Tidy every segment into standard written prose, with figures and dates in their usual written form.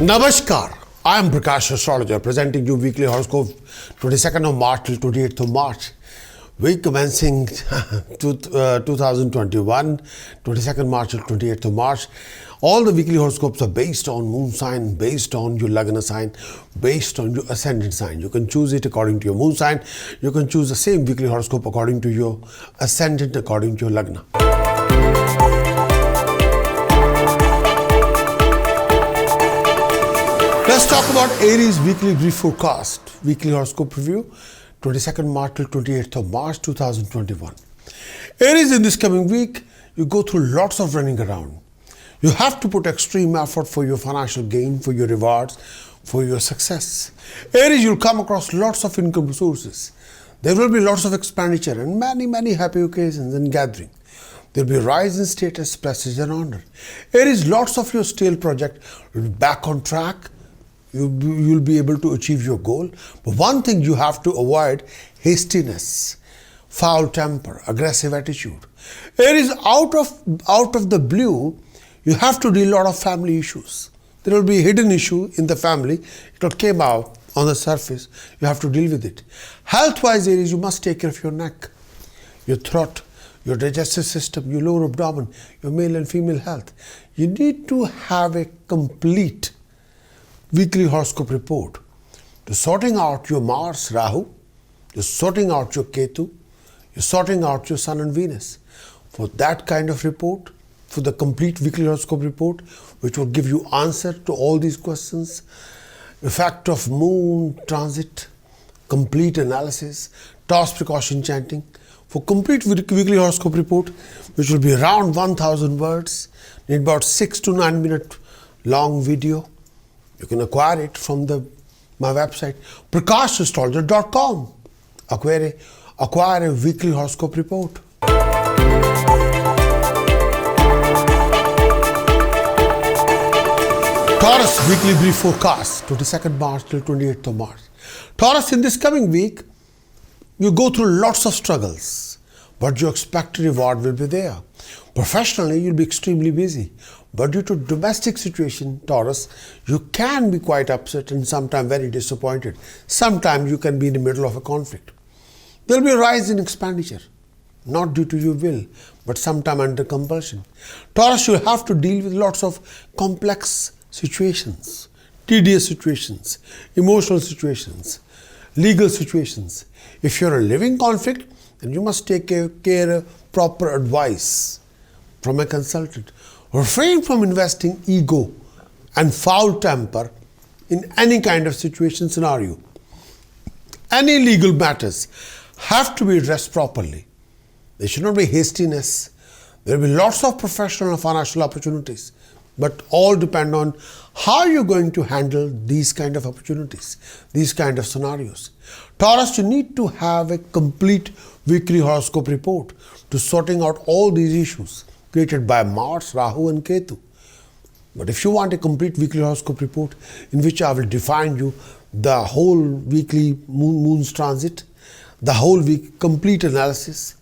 Namaskar, I am Prakash, Astrologer, presenting you weekly horoscope 22nd of March till 28th of March. Week commencing 2021, 22nd March till 28th of March. All the weekly horoscopes are based on moon sign, based on your Lagna sign, based on your ascendant sign. You can choose it according to your moon sign. You can choose the same weekly horoscope according to your ascendant, according to your Lagna. Let's talk about Aries Weekly Forecast, weekly horoscope review, 22nd March till 28th of March 2021. Aries, in this coming week, you go through lots of running around. You have to put extreme effort for your financial gain, for your rewards, for your success. Aries, you'll come across lots of income sources. There will be lots of expenditure and many happy occasions and gathering. There will be a rise in status, prestige and honor. Aries, lots of your stale project will be back on track. You'll be able to achieve your goal. But one thing you have to avoid: hastiness, foul temper, aggressive attitude. Aries, out of the blue, you have to deal a lot of family issues. There will be a hidden issue in the family. It will came out on the surface. You have to deal with it. Health-wise, Aries, you must take care of your neck, your throat, your digestive system, your lower abdomen, your male and female health. You need to have a complete weekly horoscope report to sorting out your Mars, Rahu, you're sorting out your Ketu, you're sorting out your Sun and Venus. For that kind of report, for the complete weekly horoscope report, which will give you answer to all these questions, effect of moon transit, complete analysis, toss precaution chanting, for complete weekly horoscope report, which will be around 1000 words, need about 6 to 9 minute long video. You can acquire it from my website, prakashastrologer.com. Acquire a weekly horoscope report. Taurus Weekly Brief Forecast, 22nd March till 28th of March. Taurus, in this coming week, you go through lots of struggles, but your expected reward will be there. Professionally, you'll be extremely busy. But due to domestic situation, Taurus, you can be quite upset and sometimes very disappointed. Sometimes you can be in the middle of a conflict. There will be a rise in expenditure, not due to your will, but sometime under compulsion. Taurus, you have to deal with lots of complex situations, tedious situations, emotional situations, legal situations. If you're a living conflict, then you must take care of proper advice from a consultant. Refrain from investing ego and foul temper in any kind of situation scenario. Any legal matters have to be addressed properly. There should not be hastiness. There will be lots of professional and financial opportunities, but all depend on how you're going to handle these kind of opportunities, these kind of scenarios. Taurus, you need to have a complete weekly horoscope report to sorting out all these issues created by Mars, Rahu and Ketu. But if you want a complete weekly horoscope report in which I will define you the whole weekly moon's transit, the whole week complete analysis,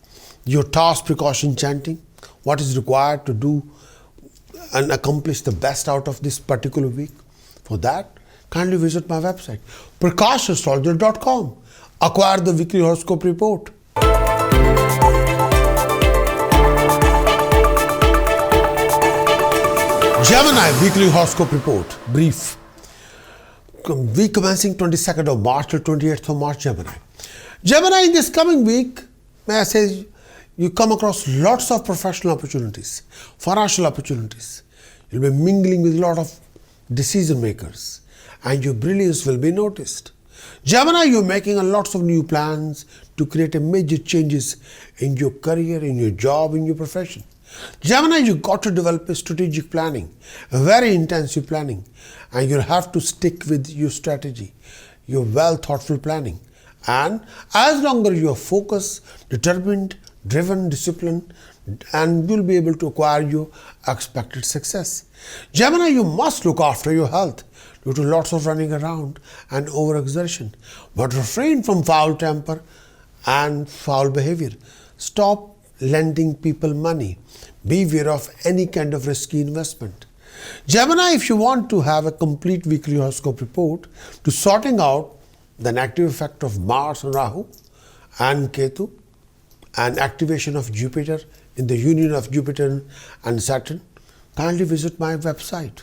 your task precaution chanting, what is required to do and accomplish the best out of this particular week, for that, kindly visit my website, prakashastrologer.com. Acquire the weekly horoscope report. Gemini Weekly Horoscope Report, brief. Week commencing 22nd of March till 28th of March, Gemini. Gemini, in this coming week, may I say, you come across lots of professional opportunities, financial opportunities. You'll be mingling with a lot of decision makers and your brilliance will be noticed. Gemini, you're making a lots of new plans to create a major changes in your career, in your job, in your profession. Gemini, you got to develop a strategic planning, a very intensive planning, and you'll have to stick with your strategy, your well thoughtful planning. And as long as you are focused, determined, driven, disciplined, and you'll be able to acquire your expected success. Gemini, you must look after your health due to lots of running around and overexertion, but refrain from foul temper and foul behavior. Stop lending people money. Beware of any kind of risky investment. Gemini, if you want to have a complete weekly horoscope report to sorting out the negative effect of Mars and Rahu and Ketu and activation of Jupiter in the union of Jupiter and Saturn, kindly visit my website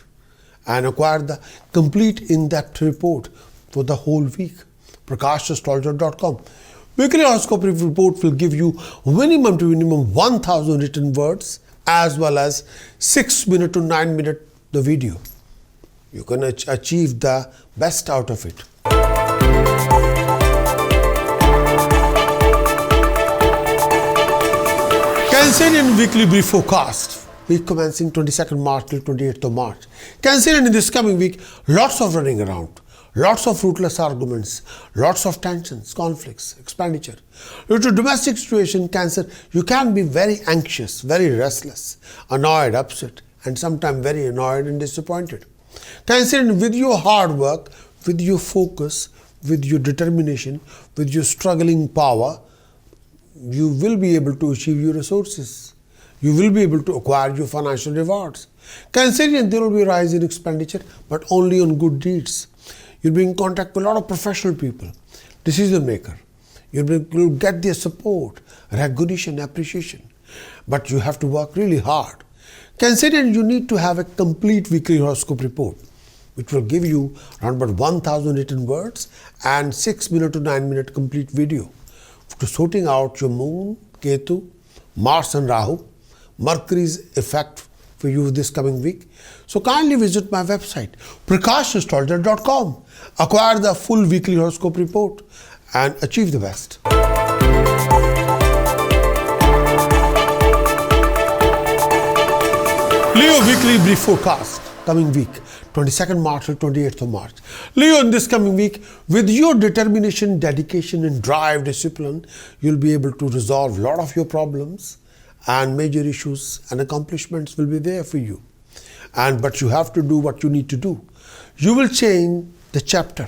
and acquire the complete in-depth report for the whole week. Prakash.astrologer.com. Weekly horoscope report will give you minimum to minimum 1000 written words as well as 6 minute to 9 minute the video. You can achieve the best out of it. Cancerian weekly brief forecast. Week commencing 22nd March till 28th of March. Cancerian in this coming week, lots of running around. Lots of fruitless arguments, lots of tensions, conflicts, expenditure. Due to domestic situation, Cancer, you can be very anxious, very restless, annoyed, upset, and sometimes very annoyed and disappointed. Cancer, with your hard work, with your focus, with your determination, with your struggling power, you will be able to achieve your resources. You will be able to acquire your financial rewards. Cancerian, there will be a rise in expenditure, but only on good deeds. You'll be in contact with a lot of professional people, decision maker. You'll get their support, recognition, appreciation. But you have to work really hard. Cancerian, you need to have a complete weekly horoscope report, which will give you around about 1000 written words and 6 minute to 9 minute complete video to sorting out your moon, Ketu, Mars and Rahu, Mercury's effect for you this coming week. So kindly visit my website, Prakash.astrologer.com. Acquire the full weekly horoscope report and achieve the best. Leo weekly brief forecast coming week, 22nd March to 28th of March. Leo, in this coming week, with your determination, dedication and drive, discipline, you'll be able to resolve a lot of your problems and major issues and accomplishments will be there for you. But you have to do what you need to do. You will change the chapter.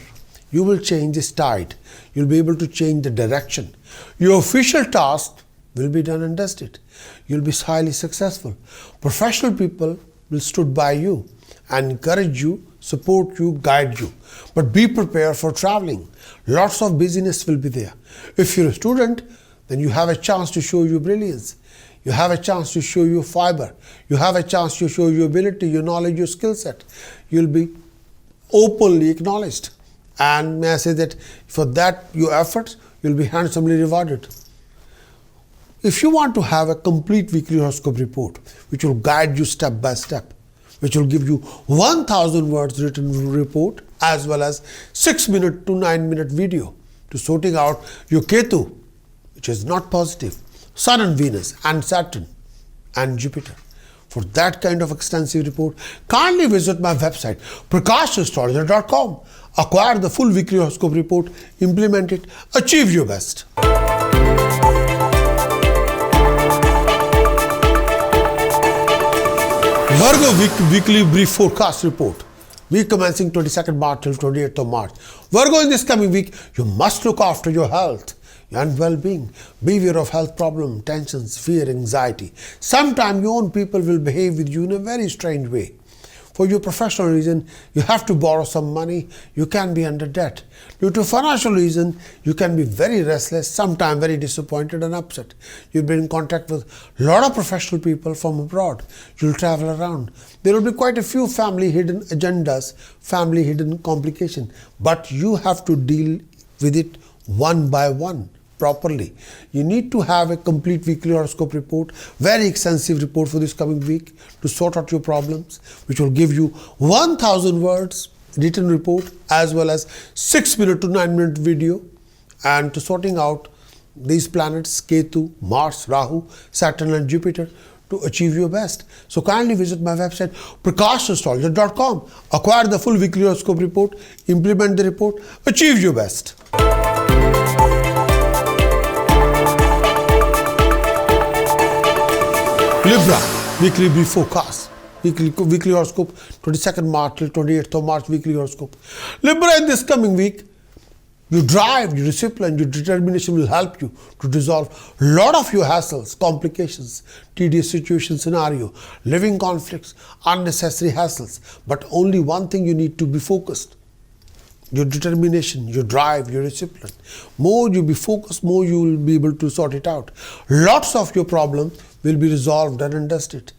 You will change this tide. You'll be able to change the direction. Your official task will be done and dusted. You'll be highly successful. Professional people will stood by you and encourage you, support you, guide you. But be prepared for traveling. Lots of busyness will be there. If you're a student, then you have a chance to show your brilliance. You have a chance to show your fiber. You have a chance to show your ability, your knowledge, your skill set. You'll be openly acknowledged. And may I say that for that, your efforts, you'll be handsomely rewarded. If you want to have a complete weekly horoscope report, which will guide you step by step, which will give you 1000 words written report, as well as 6 minute to 9 minute video to sorting out your Ketu, which is not positive, Sun and Venus and Saturn and Jupiter. For that kind of extensive report, kindly visit my website, Prakash.astrologer.com. Acquire the full weekly horoscope report, implement it, achieve your best. Virgo weekly brief forecast report. Week commencing 22nd March till 28th of March. Virgo, in this coming week, you must look after your health and well-being. Beware of health problems, tensions, fear, anxiety. Sometimes your own people will behave with you in a very strange way. For your professional reason, you have to borrow some money. You can be under debt. Due to financial reason, you can be very restless, sometimes very disappointed and upset. You'll be in contact with a lot of professional people from abroad. You'll travel around. There will be quite a few family hidden agendas, family hidden complications. But you have to deal with it one by one. Properly. You need to have a complete weekly horoscope report, very extensive report for this coming week to sort out your problems, which will give you 1000 words written report as well as 6 minute to 9 minute video and to sorting out these planets Ketu, Mars, Rahu, Saturn and Jupiter to achieve your best. So kindly visit my website Prakash.astrologer.com. Acquire the full weekly horoscope report, implement the report, achieve your best. Libra weekly brief forecast. Weekly horoscope 22nd March till 28th of March weekly horoscope. Libra, in this coming week, Your drive, your discipline, your determination will help you to resolve a lot of your hassles, complications, tedious situation scenario, living conflicts, unnecessary hassles. But only one thing you need to be focused. Your determination, your drive, your discipline. More you be focused, more you will be able to sort it out. Lots of your problems will be resolved and dusted.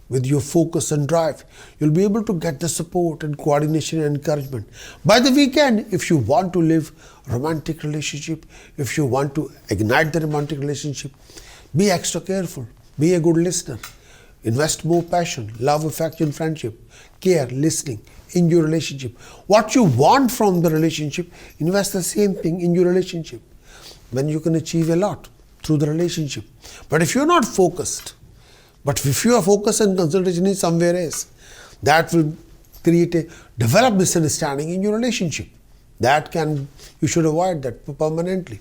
With your focus and drive, you'll be able to get the support and coordination and encouragement. By the weekend, if you want to live romantic relationship, if you want to ignite the romantic relationship, be extra careful, be a good listener, invest more passion, love, affection, friendship, care, listening in your relationship. What you want from the relationship, invest the same thing in your relationship. Then you can achieve a lot through the relationship. But if you're not focused, but if your focus and concentration is somewhere else, that will develop misunderstanding in your relationship. You should avoid that permanently.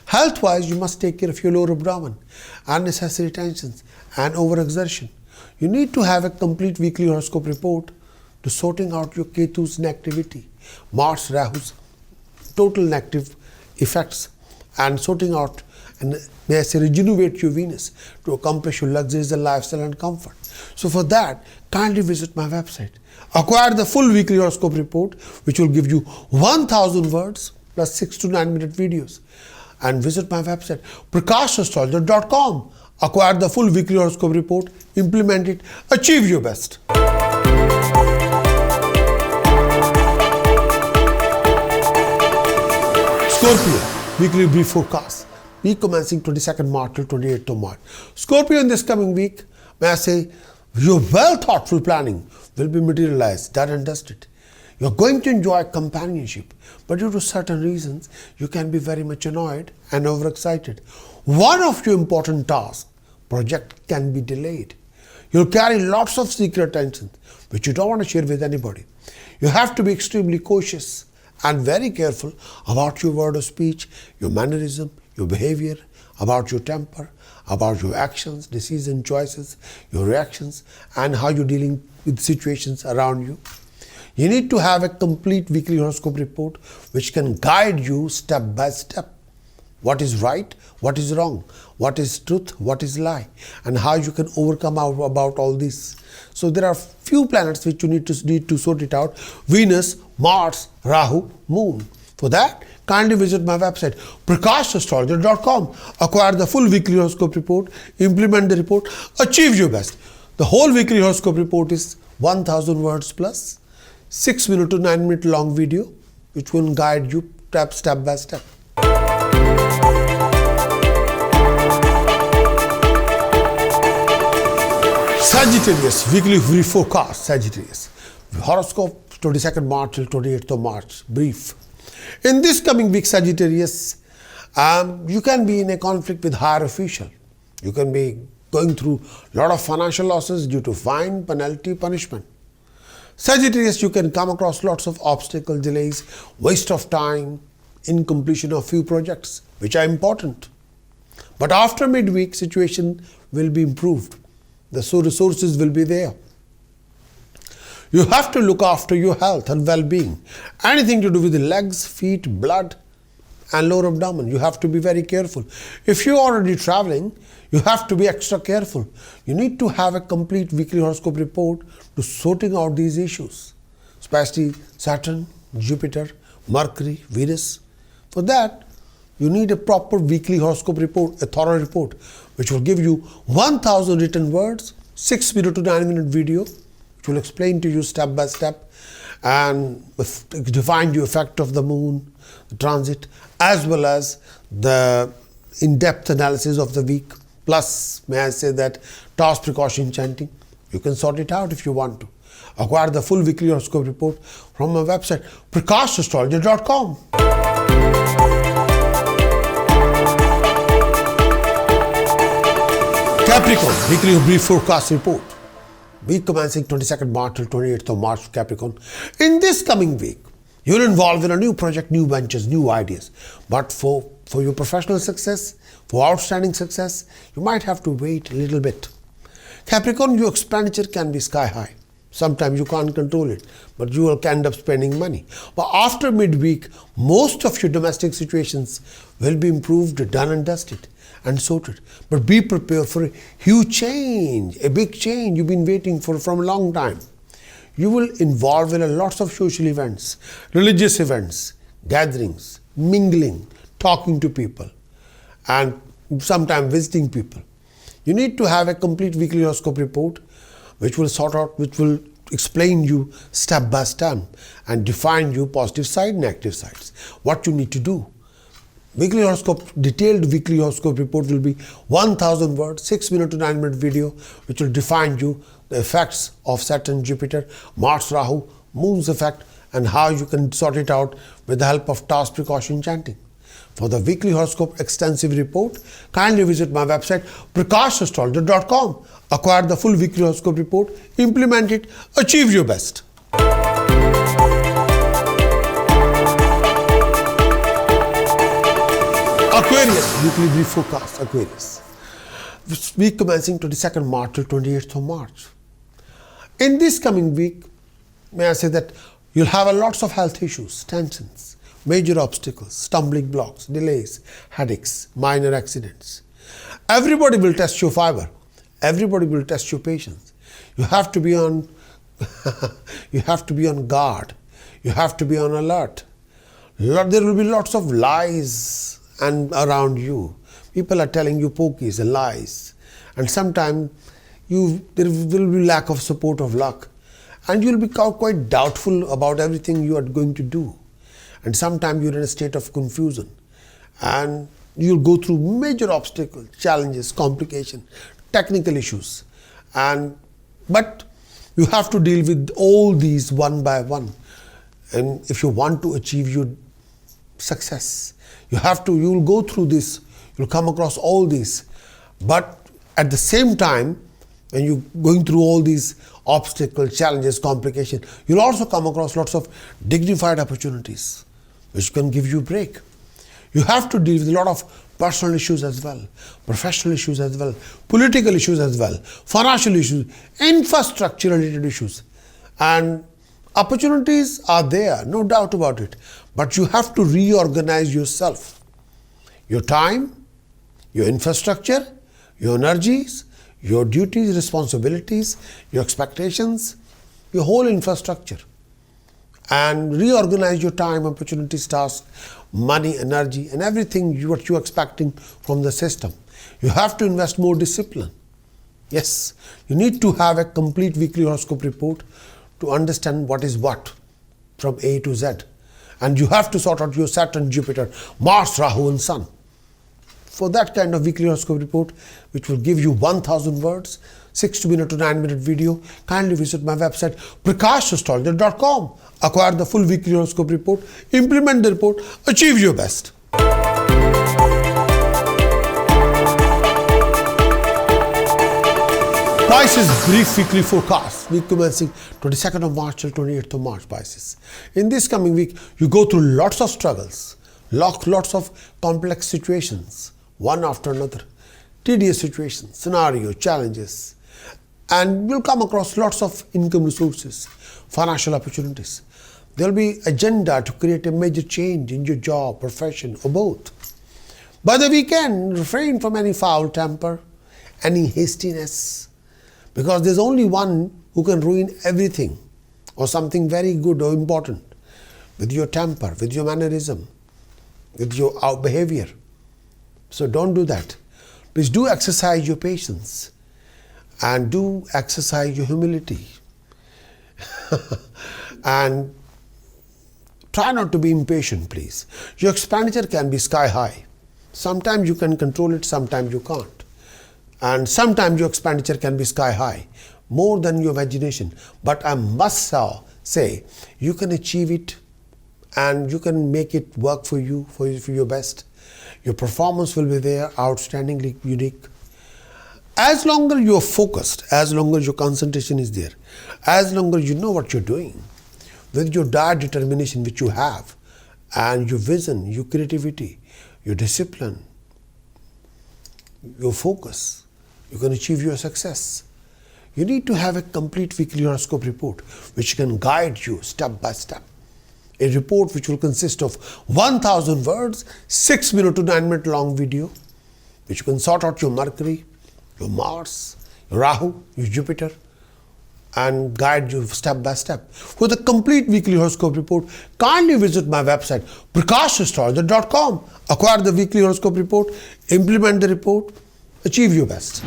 Health-wise, you must take care of your lower abdomen, unnecessary tensions and overexertion. You need to have a complete weekly horoscope report to sorting out your Ketu's negativity, Mars, Rahu's total negative effects, and sorting out and may I say regenerate your Venus to accomplish your luxuries and lifestyle and comfort. So for that, kindly visit my website. Acquire the full weekly horoscope report, which will give you 1000 words plus 6 to 9 minute videos. And visit my website, prakashastrologer.com. Acquire the full weekly horoscope report, implement it, achieve your best. Scorpio, weekly brief forecast. Week commencing 22nd March till 28th of March. Scorpio, in this coming week, may I say, your well-thoughtful planning will be materialized, done and dusted. You're going to enjoy companionship, but due to certain reasons, you can be very much annoyed and overexcited. One of your important tasks, project, can be delayed. You'll carry lots of secret tensions, which you don't want to share with anybody. You have to be extremely cautious and very careful about your word of speech, your mannerism, your behavior, about your temper, about your actions, decisions, choices, your reactions, and how you're dealing with situations around you. You need to have a complete weekly horoscope report which can guide you step by step. What is right, what is wrong, what is truth, what is lie, and how you can overcome about all this. So there are few planets which you need to sort it out. Venus, Mars, Rahu, Moon. For that, kindly visit my website, prakashastrologer.com. Acquire the full weekly horoscope report, implement the report, achieve your best. The whole weekly horoscope report is 1000 words plus 6 minute to 9 minute long video, which will guide you step by step. Sagittarius, weekly brief forecast. Sagittarius, horoscope 22nd March till 28th of March, brief. In this coming week, Sagittarius, you can be in a conflict with higher official. You can be going through a lot of financial losses due to fine, penalty, punishment. Sagittarius, you can come across lots of obstacles, delays, waste of time, incompletion of few projects, which are important. But after midweek, situation will be improved. The resources will be there. You have to look after your health and well-being. Anything to do with the legs, feet, blood, and lower abdomen, you have to be very careful. If you're already traveling, you have to be extra careful. You need to have a complete weekly horoscope report to sorting out these issues, especially Saturn, Jupiter, Mercury, Venus. For that, you need a proper weekly horoscope report, a thorough report, which will give you 1000 written words, 6 minute to 9 minute video, which will explain to you step by step and define the effect of the moon, the transit, as well as the in-depth analysis of the week. Plus, may I say that toss precaution chanting. You can sort it out if you want to. Acquire the full weekly horoscope report from my website, prakashastrologer.com. Capricorn, weekly brief forecast report. Week commencing 22nd March till 28th of March, Capricorn. In this coming week, you're involved in a new project, new ventures, new ideas. But for your professional success, for outstanding success, you might have to wait a little bit. Capricorn, your expenditure can be sky high. Sometimes you can't control it, but you will end up spending money. But after midweek, most of your domestic situations will be improved, done and dusted and sorted. But be prepared for a huge change, a big change you've been waiting for from a long time. You will involve in lots of social events, religious events, gatherings, mingling, talking to people, and sometimes visiting people. You need to have a complete weekly horoscope report which will explain you step by step and define you positive side and negative sides. What you need to do. Detailed weekly horoscope report will be 1000 words, 6 minute to 9 minute video, which will define you the effects of Saturn, Jupiter, Mars, Rahu, Moon's effect, and how you can sort it out with the help of task precaution chanting. For the weekly horoscope extensive report, kindly visit my website prakashastrologer.com. Acquire the full weekly horoscope report, implement it, achieve your best. Aquarius, weekly brief forecast, Aquarius. This week commencing 22nd March till 28th of March. In this coming week, may I say that you'll have lots of health issues, tensions, major obstacles, stumbling blocks, delays, headaches, minor accidents. Everybody will test your fiber. Everybody will test your patience. You have to be on guard. You have to be on alert. There will be lots of lies around you. People are telling you pokies and lies. And sometimes there will be lack of support of luck. And you'll be quite doubtful about everything you are going to do. And sometimes you're in a state of confusion. And you'll go through major obstacles, challenges, complications, technical issues. But you have to deal with all these one by one. And if you want to achieve your success, you'll go through this, you'll come across all these. But at the same time, when you're going through all these obstacles, challenges, complications, you'll also come across lots of dignified opportunities, which can give you a break. You have to deal with a lot of personal issues as well, professional issues as well, political issues as well, financial issues, infrastructure related issues. And opportunities are there, no doubt about it. But you have to reorganize yourself. Your time, your infrastructure, your energies, your duties, responsibilities, your expectations, your whole infrastructure. And reorganize your time, opportunities, tasks, money, energy, and everything what you're expecting from the system. You have to invest more discipline. Yes, you need to have a complete weekly horoscope report to understand what is what from A to Z. And you have to sort out your Saturn, Jupiter, Mars, Rahu, and Sun. For that kind of weekly horoscope report, which will give you 1000 words, 6 minute to 9 minute video, kindly visit my website prakashastrologer.com. Acquire the full weekly horoscope report, implement the report, achieve your best. Pisces brief weekly forecast, week commencing 22nd of March till 28th of March, Pisces. In this coming week, you go through lots of struggles, lots of complex situations, one after another, tedious situations, scenarios, challenges, and you'll come across lots of income resources, financial opportunities. There will be agenda to create a major change in your job, profession, or both. By the weekend, refrain from any foul temper, any hastiness, because there's only one who can ruin everything or something very good or important with your temper, with your mannerism, with your behavior. So don't do that. Please do exercise your patience and do exercise your humility. And try not to be impatient, please. Your expenditure can be sky high. Sometimes you can control it, sometimes you can't. And sometimes your expenditure can be sky high, more than your imagination. But I must say, you can achieve it and you can make it work for you, for your best. Your performance will be there, outstandingly unique. As long as you are focused, as long as your concentration is there, as long as you know what you're doing, with your dire determination which you have, and your vision, your creativity, your discipline, your focus, you can achieve your success. you need to have a complete weekly horoscope report which can guide you step by step. A report which will consist of 1000 words, 6 minute to 9 minute long video, which you can sort out your Mercury, your Mars, your Rahu, your Jupiter, and guide you step by step. For the complete weekly horoscope report, kindly visit my website prakashastrologer.com. Acquire the weekly horoscope report, implement the report, achieve your best.